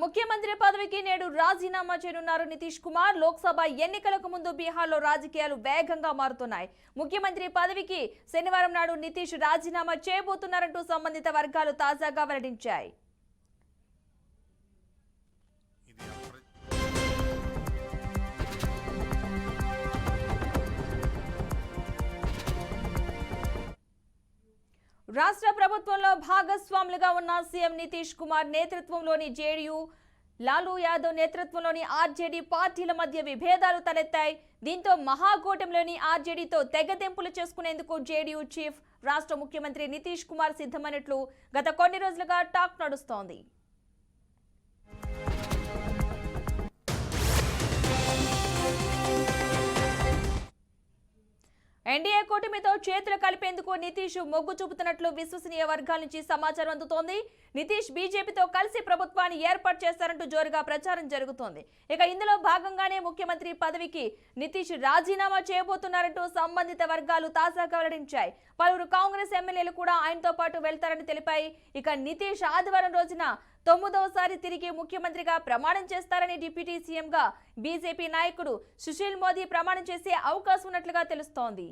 ముఖ్యమంత్రి పదవికి నేడు రాజీనామా చేయనున్నారు నితీష్ కుమార్. లోక్సభ ఎన్నికలకు ముందు బీహార్లో రాజకీయాలు వేగంగా మారుతున్నాయి. ముఖ్యమంత్రి పదవికి శనివారం నాడు నితీష్ రాజీనామా చేయబోతున్నారంటూ సంబంధిత వర్గాలు తాజాగా వెల్లడించాయి. రాష్ట్ర ప్రభుత్వంలో భాగస్వాములుగా ఉన్న సీఎం నితీష్ కుమార్ నేతృత్వంలోని జేడీయూ, లాలూ యాదవ్ నేతృత్వంలోని ఆర్జేడీ పార్టీల మధ్య విభేదాలు తలెత్తాయి. దీంతో మహాకూటమిలోని ఆర్జేడీతో తెగదెంపులు చేసుకునేందుకు జేడీయూ చీఫ్ రాష్ట్ర ముఖ్యమంత్రి నితీష్ కుమార్ సిద్ధమైనట్లు గత కొన్ని రోజులుగా టాక్ నడుస్తోంది. ఎన్డీఏ కూటమితో చేతులు కలిపేందుకు నితీష్ మొగ్గు చూపుతున్నట్లు విశ్వసనీయ వర్గాల నుంచి సమాచారం అందుతోంది. నితీష్ బీజేపీతో కలిసి ప్రభుత్వాన్ని ఏర్పాటు చేస్తారంటూ జోరుగా ప్రచారం జరుగుతోంది. ఇక ఇందులో భాగంగానే ముఖ్యమంత్రి పదవికి నితీష్ రాజీనామా చేయబోతున్నారంటూ సంబంధిత వర్గాలు తాజాగా వెల్లడించాయి. పలువురు కాంగ్రెస్ ఎమ్మెల్యేలు కూడా ఆయనతో పాటు వెళ్తారని తెలిపాయి. ఇక నితీష్ ఆదివారం రోజున 9వసారి తిరిగి ముఖ్యమంత్రిగా ప్రమాణం చేస్తారని డిప్యూటీ సీఎంగా బీజేపీ నాయకుడు సుశీల్ మోదీ ప్రమాణం చేసే అవకాశం ఉన్నట్లుగా తెలుస్తోంది.